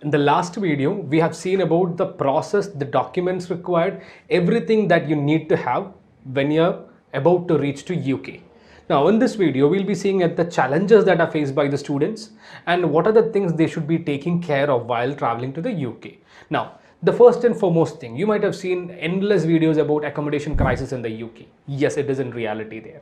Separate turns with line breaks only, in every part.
In the last video, we have seen about the process, the documents required, everything that you need to have when you're about to reach to UK. Now, in this video, we'll be seeing at the challenges that are faced by the students and what are the things they should be taking care of while traveling to the UK. Now, the first and foremost thing, you might have seen endless videos about accommodation crisis in the UK. Yes, it is in reality there.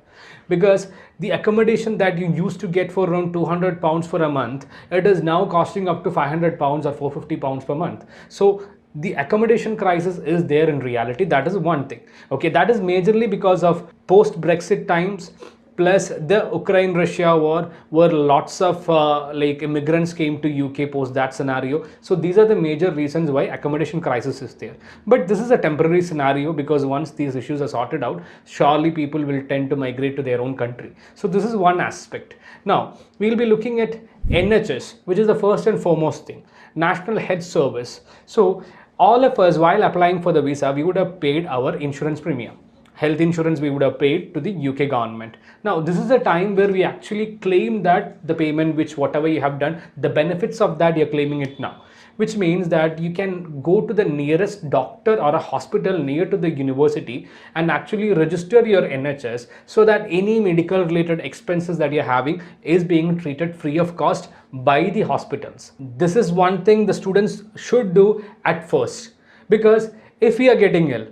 Because the accommodation that you used to get for around £200 for a month, it is now costing up to £500 or £450 per month. So the accommodation crisis is there in reality. That is one thing. Okay, that is majorly because of post-Brexit times, plus the Ukraine-Russia war, where lots of immigrants came to UK post that scenario. So these are the major reasons why accommodation crisis is there. But this is a temporary scenario, because once these issues are sorted out, surely people will tend to migrate to their own country. So this is one aspect. Now, we'll be looking at NHS, which is the first and foremost thing, National Health Service. So all of us, while applying for the visa, we would have paid our insurance premium. Health insurance we would have paid to the UK government. Now, this is a time where we actually claim that the payment, which whatever you have done, the benefits of that you're claiming it now, which means that you can go to the nearest doctor or a hospital near to the university and actually register your NHS, so that any medical related expenses that you're having is being treated free of cost by the hospitals. This is one thing the students should do at first, because if we are getting ill,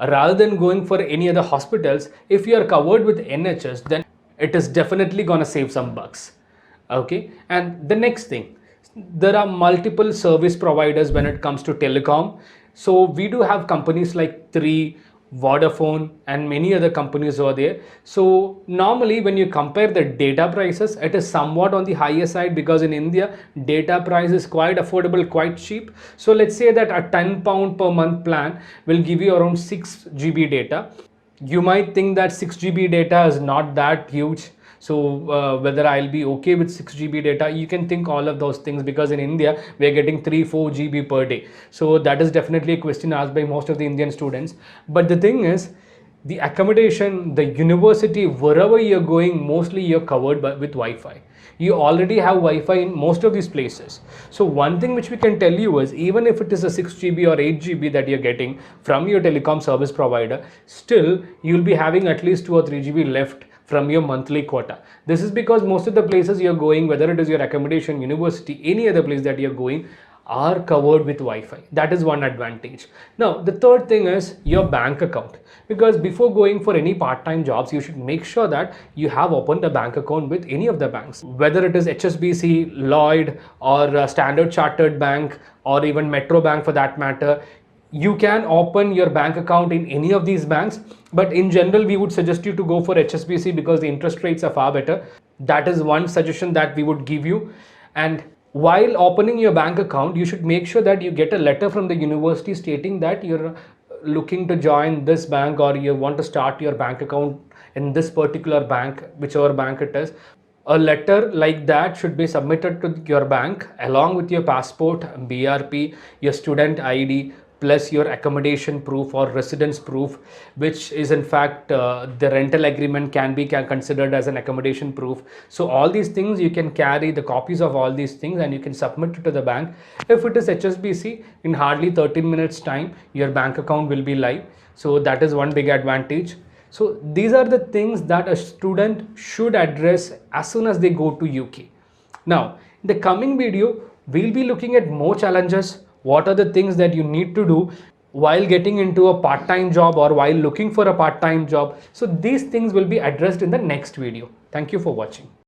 rather than going for any other hospitals, if you are covered with NHS, then it is definitely gonna save some bucks. Okay, and the next thing, there are multiple service providers when it comes to telecom. So we do have companies like 3, Vodafone and many other companies over there. So normally when you compare the data prices, it is somewhat on the higher side, because in India data price is quite affordable, quite cheap. So let's say that a £10 per month plan will give you around 6 GB data. You might think that 6 GB data is not that huge. So whether I'll be okay with 6 GB data, you can think all of those things, because in India we are getting 3-4 GB per day. So that is definitely a question asked by most of the Indian students. But the thing is, the accommodation, the university, wherever you're going, mostly you're covered with Wi-Fi. You already have Wi-Fi in most of these places. So one thing which we can tell you is, even if it is a 6 GB or 8 GB that you're getting from your telecom service provider, still you'll be having at least 2 or 3 GB left from your monthly quota. This is because most of the places you're going, whether it is your accommodation, university, any other place that you're going, are covered with Wi-Fi. That is one advantage. Now, the third thing is your bank account, because before going for any part-time jobs, you should make sure that you have opened a bank account with any of the banks, whether it is HSBC, Lloyd, or Standard Chartered Bank, or even Metro Bank for that matter. You can open your bank account in any of these banks, but in general we would suggest you to go for HSBC, because the interest rates are far better. That is one suggestion that we would give you. And while opening your bank account, you should make sure that you get a letter from the university stating that you're looking to join this bank, or you want to start your bank account in this particular bank, whichever bank it is. A letter like that should be submitted to your bank along with your passport, BRP, your student ID, plus your accommodation proof or residence proof, which is in fact the rental agreement can be considered as an accommodation proof. So all these things, you can carry the copies of all these things and you can submit it to the bank. If it is HSBC, in hardly 13 minutes time, your bank account will be live. So that is one big advantage. So these are the things that a student should address as soon as they go to UK. Now, in the coming video, we'll be looking at more challenges. What are the things that you need to do while getting into a part-time job or while looking for a part-time job? So these things will be addressed in the next video. Thank you for watching.